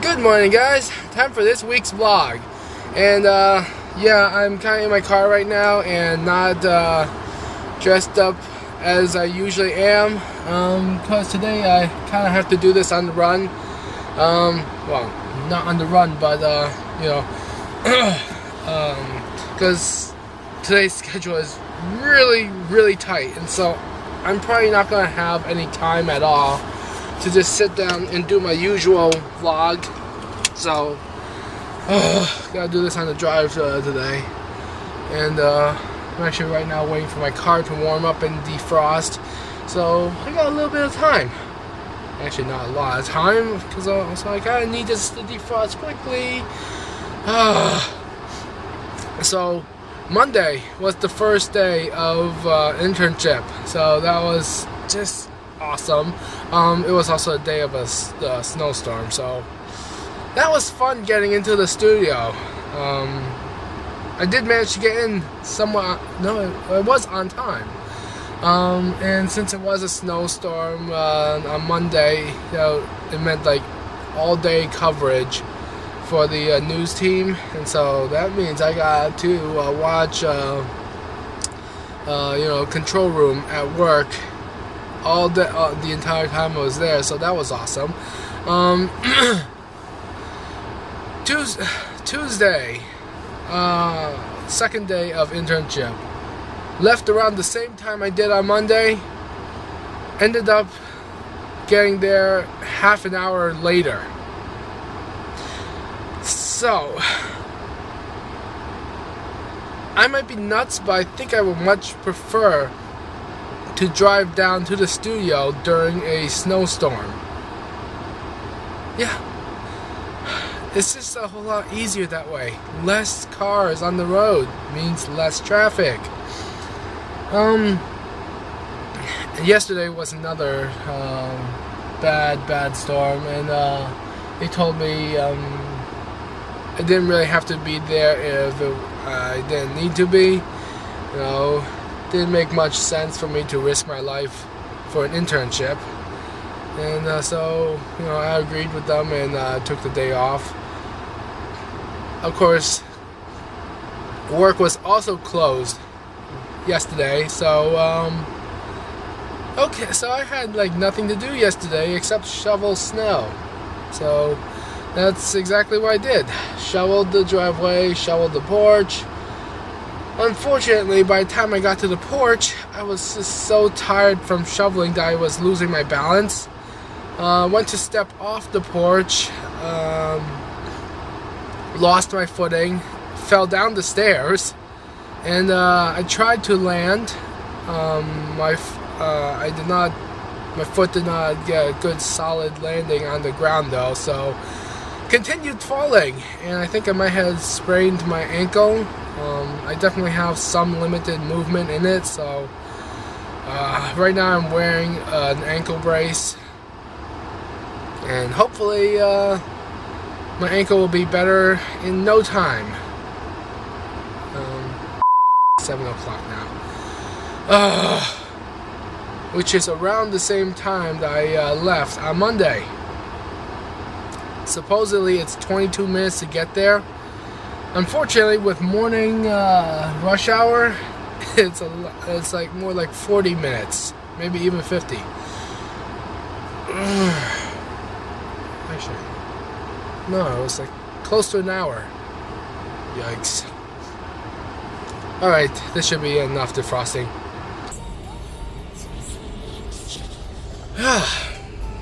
Good morning, guys. Time for this week's vlog. And yeah, I'm kind of in my car right now and not dressed up as I usually am, because today I kind of have to do this on the run. Well, not on the run, but you know, because today's schedule is really tight, and so I'm probably not gonna have any time at all to just sit down and do my usual vlog. So gotta do this on the drive today, and I'm actually right now waiting for my car to warm up and defrost, so I got a little bit of time. Actually, not a lot of time, because so I kind of need this to defrost quickly. So Monday was the first day of internship, so that was just awesome. It was also a day of a snowstorm, so that was fun getting into the studio. I did manage to get in somewhat. No, it was on time. And since it was a snowstorm on Monday, you know, it meant like all-day coverage for the news team, and so that means I got to watch, you know, control room at work all day, the entire time I was there. So that was awesome. Tuesday, second day of internship. Left around the same time I did on Monday. Ended up getting there half an hour later. So I might be nuts, but I think I would much prefer to drive down to the studio during a snowstorm. Yeah, it's just a whole lot easier that way. Less cars on the road means less traffic. Yesterday was another bad storm, and they told me I didn't really have to be there if I didn't need to be. You know, didn't make much sense for me to risk my life for an internship, and so you know, I agreed with them and took the day off. Of course, work was also closed yesterday, so okay, so I had like nothing to do yesterday except shovel snow. So that's exactly what I did. Shoveled the driveway, shoveled the porch. Unfortunately, by the time I got to the porch, I was just so tired from shoveling that I was losing my balance. Went to step off the porch, lost my footing, fell down the stairs, and I tried to land. My foot did not get a good solid landing on the ground though, so continued falling, and I think I might have sprained my ankle. I definitely have some limited movement in it, so right now I'm wearing an ankle brace, and hopefully my ankle will be better in no time. 7 o'clock now, which is around the same time that I left on Monday. Supposedly it's 22 minutes to get there. Unfortunately, with morning rush hour, it's like more like 40 minutes, maybe even 50. Actually, no, it was like close to an hour. Yikes. Alright, this should be enough defrosting.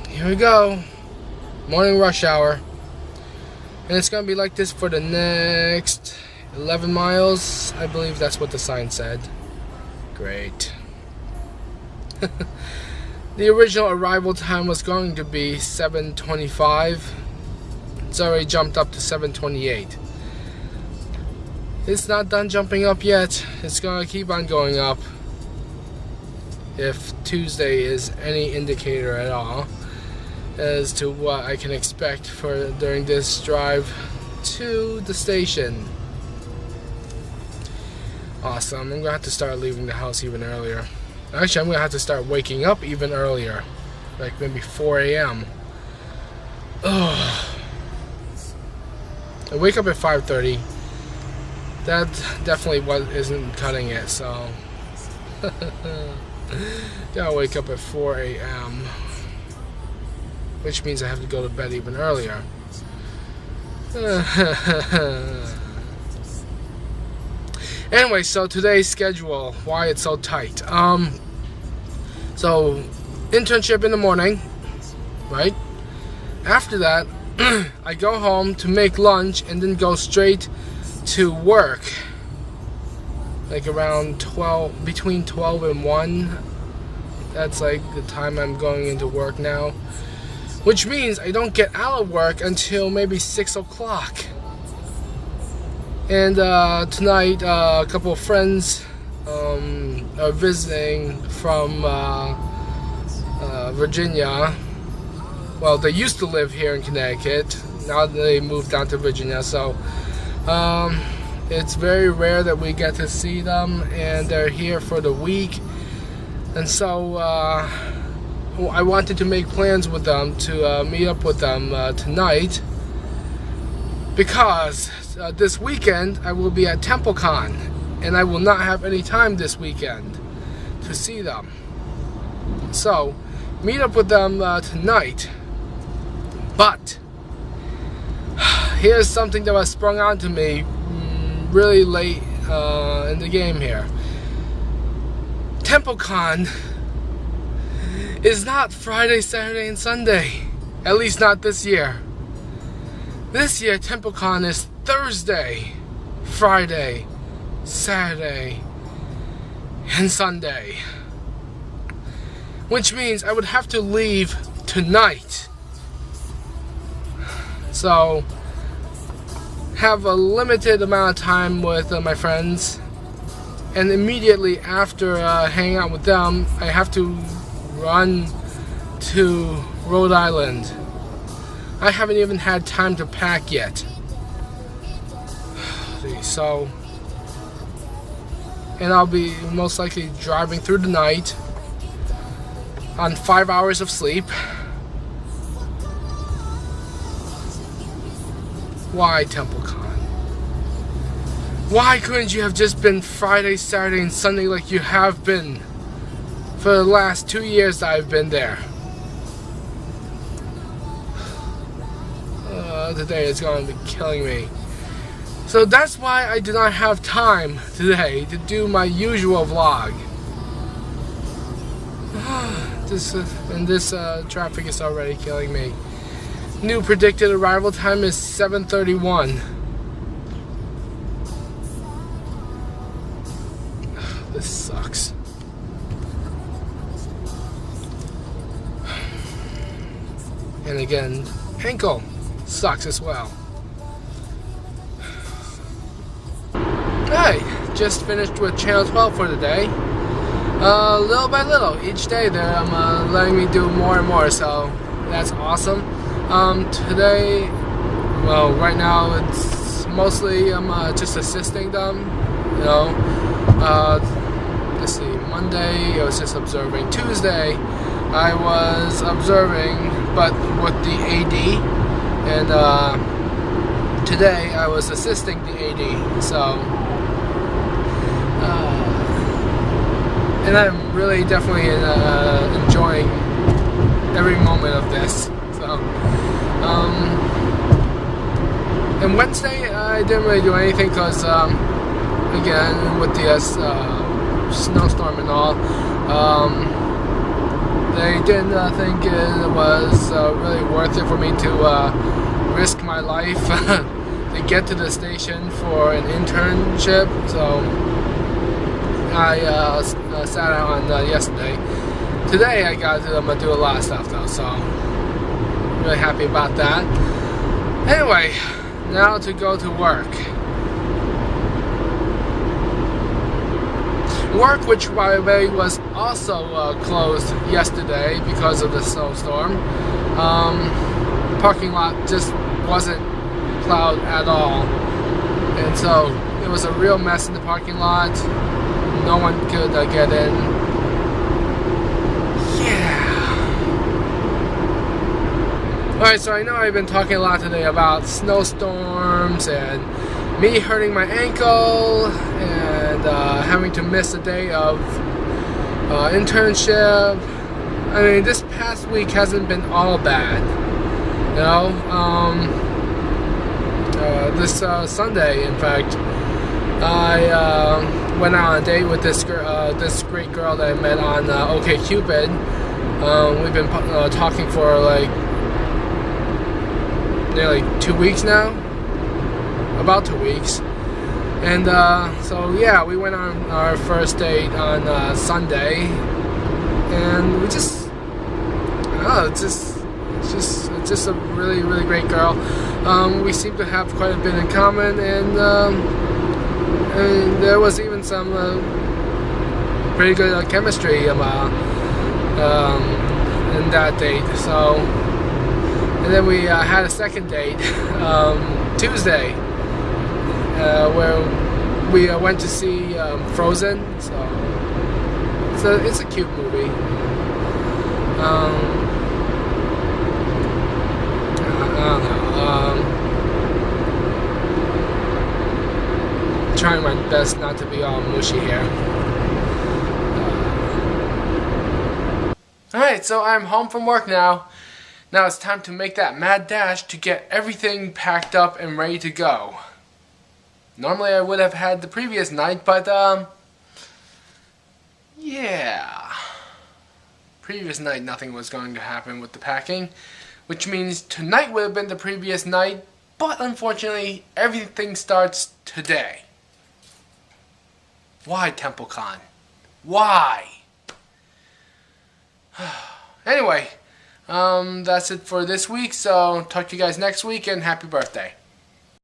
Here we go. Morning rush hour. And it's going to be like this for the next 11 miles. I believe that's what the sign said. Great. The original arrival time was going to be 7:25. It's already jumped up to 7:28. It's not done jumping up yet. It's going to keep on going up, if Tuesday is any indicator at all as to what I can expect for during this drive to the station. Awesome. I'm gonna have to start leaving the house even earlier. Actually, I'm gonna have to start waking up even earlier, like maybe 4 a.m. Ugh. I wake up at 5:30. That definitely isn't cutting it, so gotta wake up at 4 a.m. which means I have to go to bed even earlier. Anyway, so today's schedule, why it's so tight. So internship in the morning, right? After that, I go home to make lunch and then go straight to work. Like around 12, between 12 and 1. That's like the time I'm going into work now. Which means I don't get out of work until maybe 6 o'clock. And tonight, a couple of friends are visiting from Virginia. Well, they used to live here in Connecticut. Now they moved down to Virginia. So it's very rare that we get to see them, and they're here for the week. And so I wanted to make plans with them to meet up with them tonight, because this weekend I will be at TempleCon, and I will not have any time this weekend to see them. So meet up with them tonight. But here's something that was sprung onto me really late in the game here. TempleCon is not Friday, Saturday, and Sunday. At least not this year. This year, TempleCon is Thursday, Friday, Saturday, and Sunday. Which means I would have to leave tonight. So, have a limited amount of time with my friends. And immediately after hanging out with them, I have to run to Rhode Island. I haven't even had time to pack yet. So, and I'll be most likely driving through the night on 5 hours of sleep. Why TempleCon? Why couldn't you have just been Friday, Saturday, and Sunday like you have been for the last 2 years that I've been there? Today is going to be killing me. So that's why I do not have time today to do my usual vlog. This traffic is already killing me. New predicted arrival time is 7:31. This sucks. And again, ankle sucks as well. Hey, just finished with channel 12 for the day. Little by little, each day there, I'm letting me do more and more, so that's awesome. Today, well, right now it's mostly I'm just assisting them, you know. Let's see, Monday I was just observing. Tuesday I was observing, but with the AD, and today I was assisting the AD. So, and I'm really definitely enjoying every moment of this. So, and Wednesday I didn't really do anything because, again, with the snowstorm and all, they didn't think it was really worth it for me to risk my life to get to the station for an internship. So I sat out on yesterday. Today I got to do a lot of stuff though, so really happy about that. Anyway, now to go to work. Work, which by the way was also closed yesterday because of the snowstorm. Parking lot just wasn't plowed at all, and so it was a real mess in the parking lot. No one could get in. Yeah. Alright, so I know I've been talking a lot today about snowstorms and me hurting my ankle and having to miss a day of internship. I mean, this past week hasn't been all bad, you know. This Sunday, in fact, I went out on a date with this great girl that I met on OkCupid. We've been talking for like nearly 2 weeks now, about 2 weeks, and so yeah, we went on our first date on Sunday, and we just, oh, it's just a really great girl. We seem to have quite a bit in common, and there was even some pretty good chemistry in that date. So. And then we had a second date Tuesday, where we went to see Frozen. So it's a cute movie. I don't know. Trying my best not to be all mushy here. Alright, so I'm home from work now. Now it's time to make that mad dash to get everything packed up and ready to go. Normally I would have had the previous night, but yeah. Previous night nothing was going to happen with the packing, which means tonight would have been the previous night, but unfortunately everything starts today. Why, TempleCon? Why? Anyway, that's it for this week, so talk to you guys next week, and happy birthday.